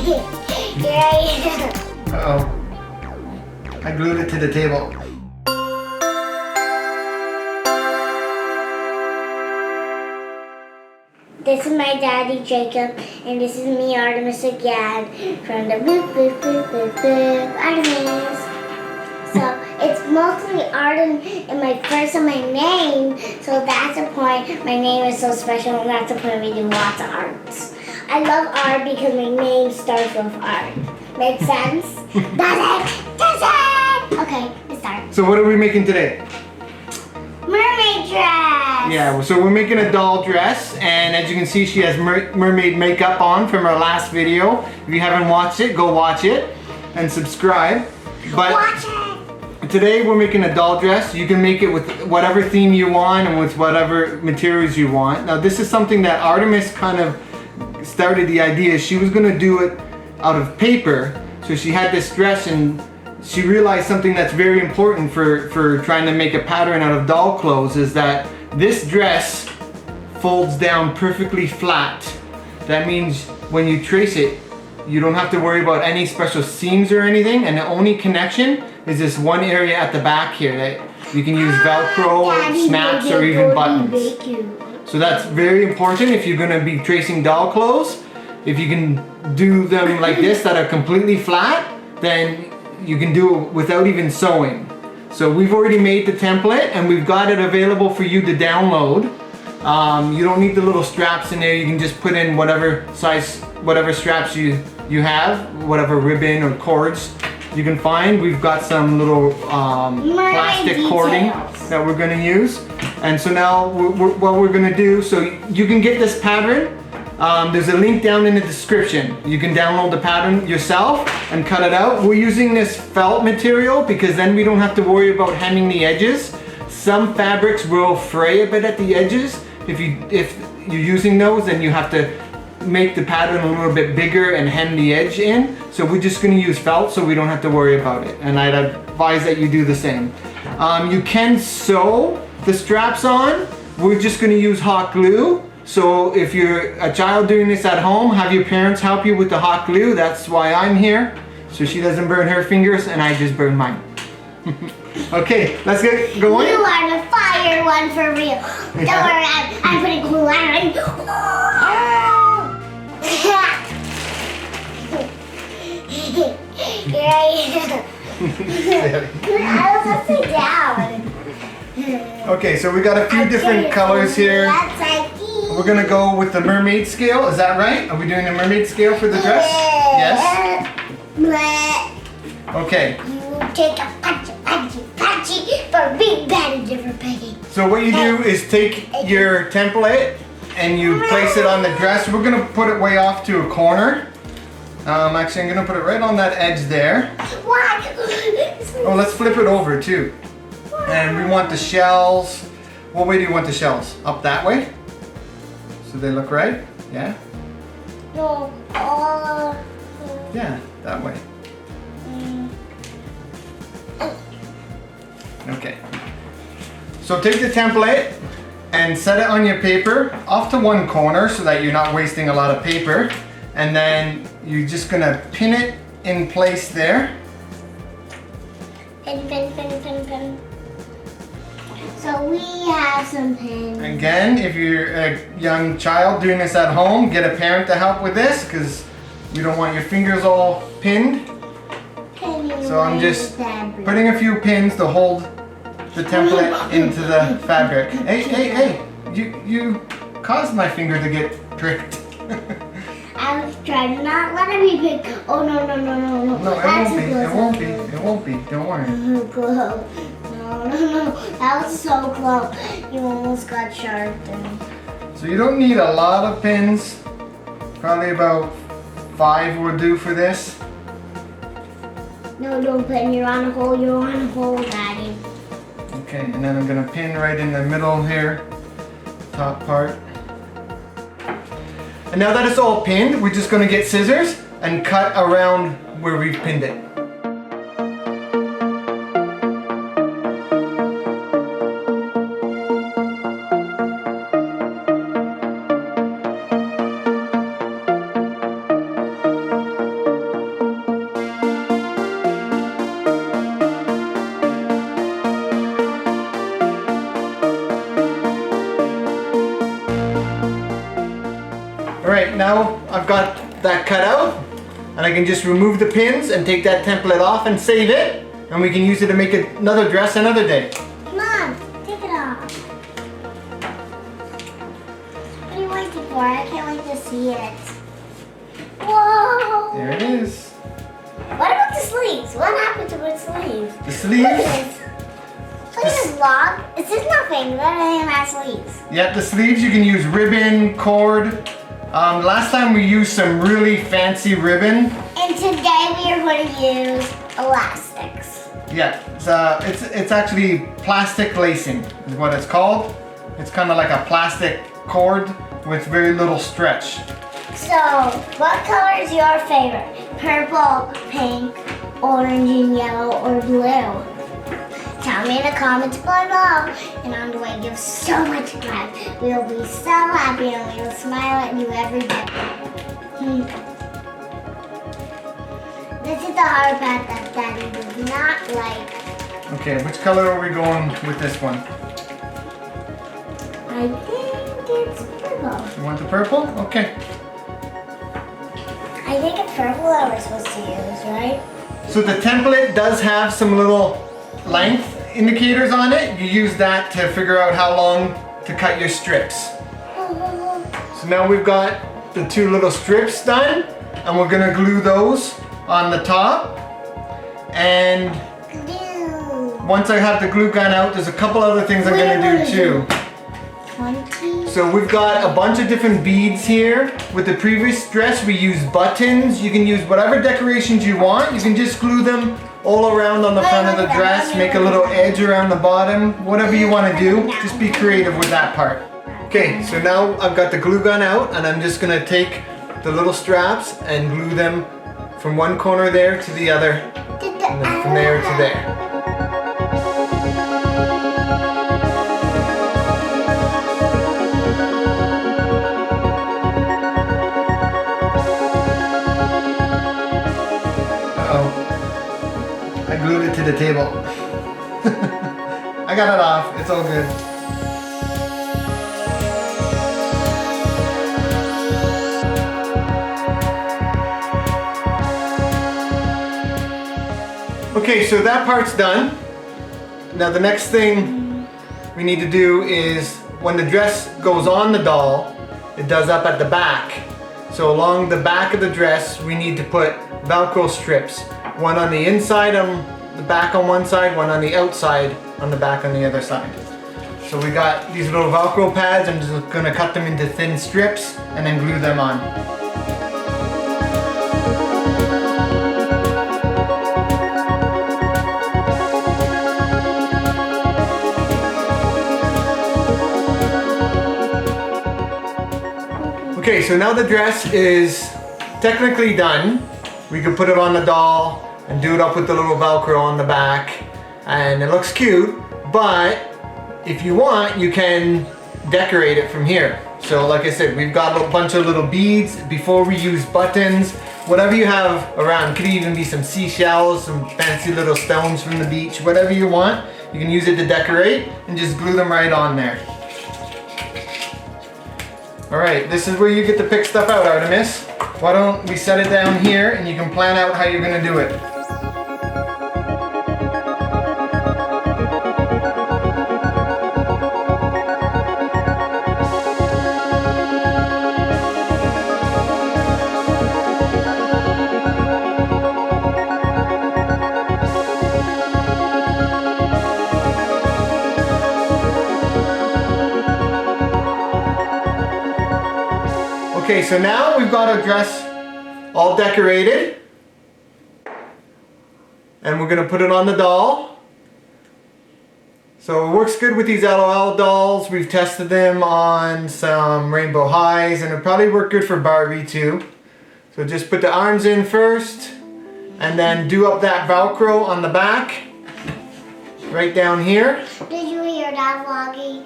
Here I am. Uh-oh. I glued it to the table. This is my daddy Jacob, and this is me Artemis again from the boop boop boop boop boop Artemis. So it's mostly art in my first and my name, so that's the point. My name is so special, and that's the point we do lots of arts. I love art because my name starts with art. Make sense? Does it? Does it? Okay, let's start. So what are we making today? Mermaid dress. Yeah, so we're making a doll dress, and as you can see, she has mermaid makeup on from our last video. If you haven't watched it, go watch it and subscribe. But Watch it. today we're making a doll dress. You can make it with whatever theme you want and with whatever materials you want. Now this is something that Artemis kind of started the idea. She was going to do it out of paper. So she had this dress and she realized something that's very important for trying to make a pattern out of doll clothes is that this dress folds down perfectly flat. That means when you trace it, you don't have to worry about any special seams or anything, and the only connection is this one area at the back here that you can use Velcro or snaps or even buttons. So that's very important if you're going to be tracing doll clothes. If you can do them like this that are completely flat, then you can do it without even sewing. So we've already made the template and we've got it available for you to download. You don't need the little straps in there. You can just put in whatever size, whatever straps you have, whatever ribbon or cords you can find. We've got some little plastic cording that we're going to use. And so now what we're going to do, so you can get this pattern. There's a link down in the description. You can download the pattern yourself and cut it out. We're using this felt material because then we don't have to worry about hemming the edges. Some fabrics will fray a bit at the edges. If you're using those, then you have to make the pattern a little bit bigger and hem the edge in. So we're just going to use felt so we don't have to worry about it. And I'd advise that you do the same. You can sew the straps on. We're just going to use hot glue. So if you're a child doing this at home, have your parents help you with the hot glue. That's why I'm here. So she doesn't burn her fingers and I just burn mine. Okay, let's get going. You are the fire one for real. Don't worry, I'm putting glue on. Here I am. I was upside down. Okay, so we got a few different colors here. We're gonna go with the mermaid scale, is that right? Are we doing the mermaid scale for the dress? Yes? Okay. You take a patchy for big baddy different piggy. So what you do is take your template and you place it on the dress. We're gonna put it way off to a corner. Actually, I'm gonna put it right on that edge there. What? Oh, let's flip it over too. And we want the shells. What way do you want the shells? Up that way? So they look right? Yeah? No. Yeah, that way. Okay. So take the template and set it on your paper off to one corner so that you're not wasting a lot of paper. And then you're just gonna pin it in place there. Pin. So we have some pins. Again, if you're a young child doing this at home, get a parent to help with this because you don't want your fingers all pinned. So I'm just putting a few pins to hold the template into the fabric. Hey, you caused my finger to get pricked. I was trying to not let it be picked. Oh no. No, it won't be, don't worry. No. That was so close. You almost got sharped. So you don't need a lot of pins. Probably about 5 will do for this. No, don't pin. You're on a hole, Daddy. Okay, and then I'm gonna pin right in the middle here, top part. And now that it's all pinned, we're just gonna get scissors and cut around where we've pinned it. All right, now I've got that cut out, and I can just remove the pins and take that template off and save it, and we can use it to make another dress another day. Come on, take it off. What are you waiting for? I can't wait to see it. Whoa! There it is. What about the sleeves? What happened to the sleeves? The sleeves? Look at this. Look at this log. It says nothing. That ain't my sleeves. Yep, the sleeves you can use ribbon, cord. Last time we used some really fancy ribbon. And today we are going to use elastics. Yeah, it's actually plastic lacing is what it's called. It's kind of like a plastic cord with very little stretch. So, what color is your favorite? Purple, pink, orange, and yellow, or blue? Tell me in the comments below, and I'm going to give so much love. We will be so happy, and we will smile at you every day. This is the hard part that Daddy does not like. Okay, which color are we going with this one? I think it's purple. You want the purple? Okay. I think it's purple that we're supposed to use, right? So the template does have some little length indicators on it. You use that to figure out how long to cut your strips. So now we've got the two little strips done, and we're gonna glue those on the top. And Glue. once I have the glue gun out, there's a couple other things I'm gonna do too. 20. So we've got a bunch of different beads here. With the previous dress, we used buttons. You can use whatever decorations you want. You can just glue them all around on the front of the dress, make a little edge around the bottom, whatever you want to do. Just be creative with that part. Okay, so now I've got the glue gun out, and I'm just gonna take the little straps and glue them from one corner there to the other, and then from there to there. I glued it to the table. I got it off. It's all good. Okay, so that part's done. Now the next thing we need to do is when the dress goes on the doll, it does up at the back. So along the back of the dress, we need to put Velcro strips. One on the inside on the back on one side, one on the outside on the back on the other side. So we got these little Velcro pads. I'm just gonna cut them into thin strips and then glue them on. Okay, so now the dress is technically done. We can put it on the doll and do it up with the little Velcro on the back, and it looks cute, but if you want, you can decorate it from here. So like I said, we've got a bunch of little beads. Before we use buttons, whatever you have around. Could even be some seashells, some fancy little stones from the beach, whatever you want. You can use it to decorate and just glue them right on there. All right, this is where you get to pick stuff out, Artemis. Why don't we set it down here and you can plan out how you're gonna do it. Okay, so now we've got our dress all decorated, and we're gonna put it on the doll. So it works good with these LOL dolls. We've tested them on some Rainbow Highs, and it probably work good for Barbie too. So just put the arms in first, and then do up that Velcro on the back, right down here. Did you hear that, Vloggy?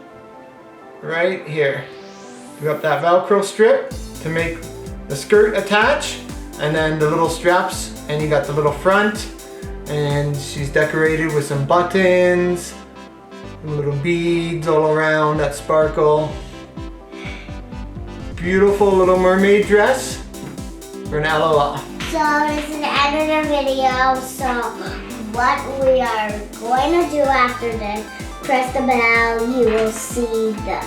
Right here. Do up that Velcro strip to make the skirt attach, and then the little straps, and you got the little front, and she's decorated with some buttons, and little beads all around that sparkle. beautiful Little Mermaid dress for an LOL. So this is the end of the video. So what we are going to do after this, press the bell, you will see the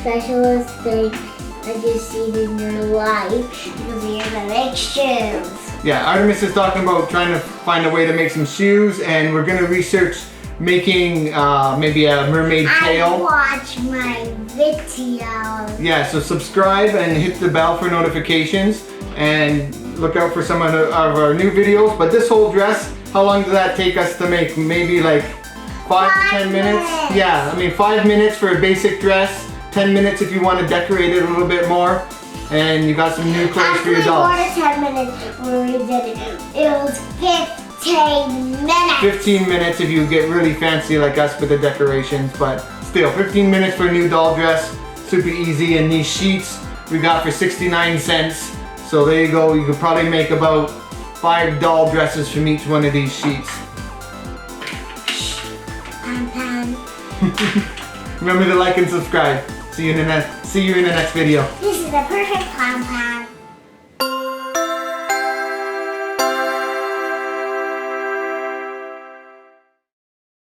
specialist thing that you see in your life because you're gonna make shoes. Yeah, Artemis is talking about trying to find a way to make some shoes, and we're gonna research making maybe a mermaid tail. Watch my video. Yeah, so subscribe and hit the bell for notifications, and look out for some of our new videos. But this whole dress, how long does that take us to make? Maybe like 5 to 10 minutes? Yeah, I mean 5 minutes for a basic dress, 10 minutes if you want to decorate it a little bit more, and you got some new clothes for your dolls. After 10 minutes when we did it, it was 15 minutes. 15 minutes if you get really fancy like us with the decorations, but still 15 minutes for a new doll dress, super easy. And these sheets we got for 69 cents. So there you go, you could probably make about 5 doll dresses from each one of these sheets. Remember to like and subscribe. See you in the next video. This is the perfect pom pom.